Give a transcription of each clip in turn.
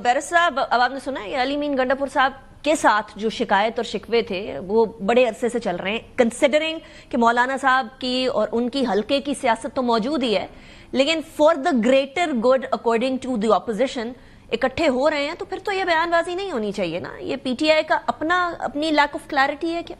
بیرس صاحب اب آپ نے سنا ہے علی امین گنڈاپور صاحب کے ساتھ جو شکایت اور شکوے تھے وہ بڑے عرصے سے چل رہے ہیں، کنسیڈرنگ کہ مولانا صاحب کی اور ان کی حلقے کی سیاست تو موجود ہی ہے، لیکن for the greater good according to the opposition اکٹھے ہو رہے ہیں، تو پھر تو یہ بیان بازی نہیں ہونی چاہیے نا. یہ پی ٹی آئی کا اپنی لیک آف کلیئرٹی ہے کیا؟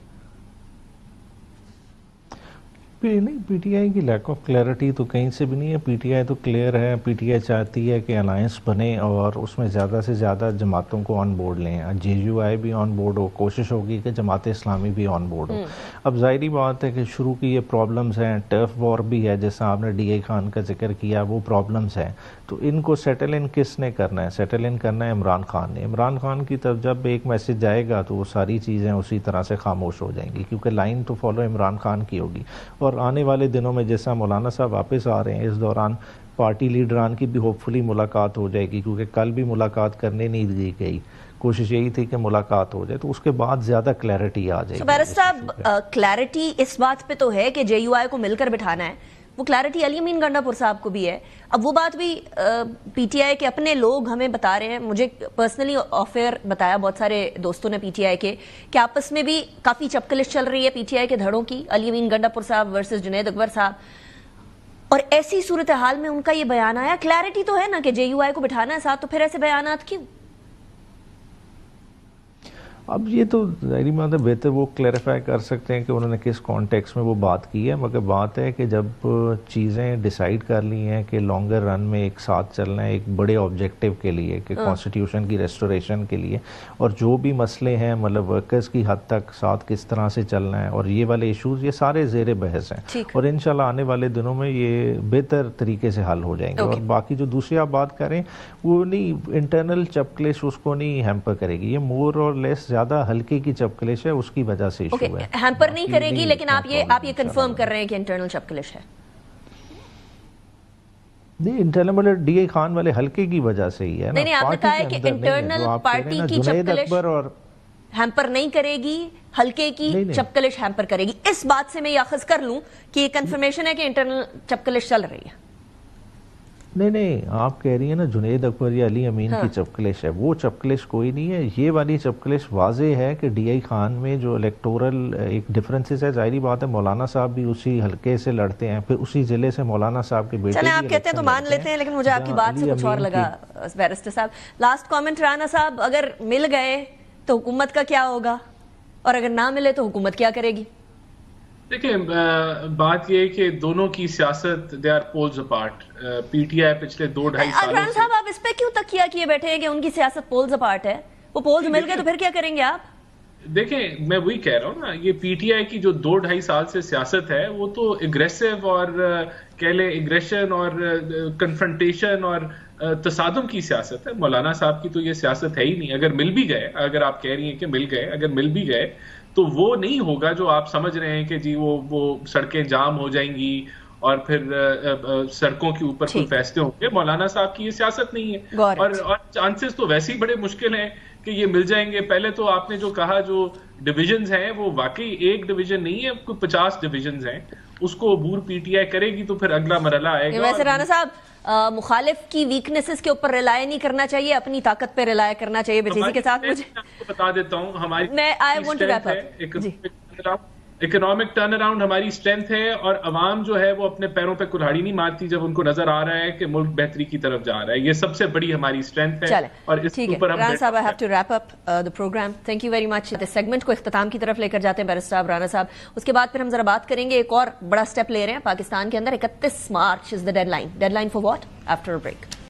نہیں، پی ٹی آئی کی لیک آف کلیئرٹی تو کہیں سے بھی نہیں ہے. پی ٹی آئی تو کلیئر ہے. پی ٹی آئی چاہتی ہے کہ الائنس بنے اور اس میں زیادہ سے زیادہ جماعتوں کو آن بورڈ لیں. جے یو آئی بھی آن بورڈ ہو، کوشش ہوگی کہ جماعت اسلامی بھی آن بورڈ ہو. اب ظاہری بات ہے کہ شروع کی یہ پرابلمز ہیں، ٹرف وار بھی ہے جیسا آپ نے ڈی اے خان کا ذکر کیا، وہ پرابلمز ہیں. تو ان کو سیٹل ان کس نے کرنا ہے؟ سیٹل ان کرنا ہے عمران خان نے. عمران خان کی طرف جب ایک میسج جائے گا تو وہ ساری چیزیں اسی طرح سے خاموش ہو جائیں گی، کیونکہ لائن تو فالو عمران خان کی ہوگی. اور آنے والے دنوں میں جیسا مولانا صاحب واپس آ رہے ہیں، اس دوران پارٹی لیڈران کی بھی ہوپ فلی ملاقات ہو جائے گی، کیونکہ کل بھی ملاقات کرنے نہیں دی گئی. کوشش یہی تھی کہ ملاقات ہو جائے، تو اس کے بعد زیادہ کلیئرٹی آ جائے گی. بیرس صاحب کلیئرٹی اس بات پہ تو ہے کہ جے یو آئی کو مل کر بٹھانا ہے، وہ کلیئرٹی علی امین گنڈاپور صاحب کو بھی ہے. اب وہ بات بھی پی ٹی آئی کے اپنے لوگ ہمیں بتا رہے ہیں، مجھے پرسنلی آف ایئر بتایا بہت سارے دوستوں نے پی ٹی آئی کے، کہ آپس میں بھی کافی چپکلش چل رہی ہے پی ٹی آئی کے دھڑوں کی، علی امین گنڈاپور صاحب ورسز جنید اکبر صاحب. اور ایسی صورتحال میں ان کا یہ بیان آیا. کلیئرٹی تو ہے نا کہ جے یو آئی کو بٹھانا ہے ساتھ، تو پھر ایسے بیانات کیوں؟ اب یہ تو ظاہری بات ہے، بہتر وہ کلیریفائی کر سکتے ہیں کہ انہوں نے کس کانٹیکس میں وہ بات کی ہے. مگر بات ہے کہ جب چیزیں ڈیسائیڈ کر لی ہیں کہ لانگر رن میں ایک ساتھ چلنا ہے ایک بڑے آبجیکٹیو کے لیے، کہ کانسٹیٹیوشن کی ریسٹوریشن کے لیے، اور جو بھی مسئلے ہیں مطلب ورکرز کی حد تک ساتھ کس طرح سے چلنا ہے، اور یہ والے ایشوز یہ سارے زیر بحث ہیں، اور انشاءاللہ آنے والے دنوں میں یہ بہتر طریقے سے حل ہو جائیں گے. اور باقی جو دوسری آپ بات کریں وہ نہیں، انٹرنل چپکلش اس کو نہیں ہیمپر کرے گی. یہ مور اور لیس زیادہ ہلکے کی چپکلش ہے، اس کی وجہ سے ایشو ہے. ہیمپر نہیں کرے گی، لیکن آپ یہ کنفرم کر رہے ہیں کہ انٹرنل چپکلش ہے. نہیں، انٹرنل مطلب ڈی اے خان والے ہلکے کی وجہ سے ہی ہے نا. نہیں، آپ نے کہا ہے کہ انٹرنل پارٹی کی چپکلش ہیمپر نہیں کرے گی، ہلکے کی چپکلش ہیمپر کرے گی. اس بات سے میں یہ اخذ کر لوں کہ یہ کنفرمیشن ہے کہ انٹرنل چپکلش چل رہی ہے. نہیں، آپ کہہ رہی ہیں نا جنید اکبر یا علی امین کی چپکلش ہے، وہ چپکلش کوئی نہیں ہے. یہ والی چپکلش واضح ہے کہ ڈی آئی خان میں جو الیکٹورل ایک ڈفرنسز ہے. ظاہری بات ہے مولانا صاحب بھی اسی حلقے سے لڑتے ہیں، پھر اسی ضلع سے مولانا صاحب کے بیٹے. چلیں آپ کہتے ہیں تو مان لیتے ہیں، لیکن مجھے آپ کی بات سے کچھ اور لگا. بیرسٹر صاحب لاسٹ کامنٹ رانا صاحب، اگر مل گئے تو حکومت کا کیا ہوگا، اور اگر نہ ملے تو حکومت کیا کرے گی؟ دیکھیں، بات یہ ہے کہ دونوں کی سیاست they are poles apart. P T I پچھلے 2-2.5 سالوں سے صاحب آپ اس پہ کیوں تکیہ کیے بیٹھے ہیں کہ ان کی سیاست پولز اپارٹ ہے؟ وہ پولز مل گئے تو پھر کیا کریں گے آپ؟ دیکھیں، میں وہی کہہ رہا ہوں نا، یہ پی ٹی آئی کی جو 2-2.5 سال سے سیاست ہے وہ تو اگریسو اور کہہ لیں اگریشن اور کنفرنٹیشن اور تصادم کی سیاست ہے. مولانا صاحب کی تو یہ سیاست ہے ہی نہیں. اگر مل بھی گئے، اگر آپ کہہ رہی ہیں کہ مل گئے، اگر مل بھی گئے تو وہ نہیں ہوگا جو آپ سمجھ رہے ہیں کہ جی وہ سڑکیں جام ہو جائیں گی اور پھر سڑکوں کے اوپر کوئی فیصلے ہوں گے. مولانا صاحب کی یہ سیاست نہیں ہے، اور چانسز تو ویسے ہی بڑے مشکل ہیں کہ یہ مل جائیں گے. پہلے تو آپ نے جو کہا جو ڈویژنز ہیں وہ واقعی ایک ڈویژن نہیں ہے، کوئی 50 ڈویژنز ہیں. اس کو عبور پی ٹی آئی کرے گی تو پھر اگلا مرحلہ آئے گا. ویسے رانا صاحب مخالف کی ویکنیسز کے اوپر ریلائے نہیں کرنا چاہیے، اپنی طاقت پہ ریلائے کرنا چاہیے. بجیزی کے ساتھ مجھے آپ کو بتا دیتا ہوں ہماری اکنامک ٹرن اراؤنڈ ہماری اسٹرینتھ ہے، اور عوام جو ہے وہ اپنے پیروں پہ کلہاڑی نہیں مارتی جب ان کو نظر آ رہا ہے کہ ملک بہتری کی طرف جا رہا ہے. یہ سب سے بڑی ہماری اسٹرینتھ ہے. اور اس اوپر ہم رانا صاحب I have to wrap up the program. Thank you very much. اس سیگمنٹ کو اختتام کی طرف لے کر جاتے ہیں بیرسٹر صاحب، رانا صاحب. اس کے بعد پھر ہم ذرا بات کریں گے، ایک اور بڑا سٹیپ لے رہے ہیں پاکستان کے اندر. 31 March is the deadline. Deadline for what? After a break.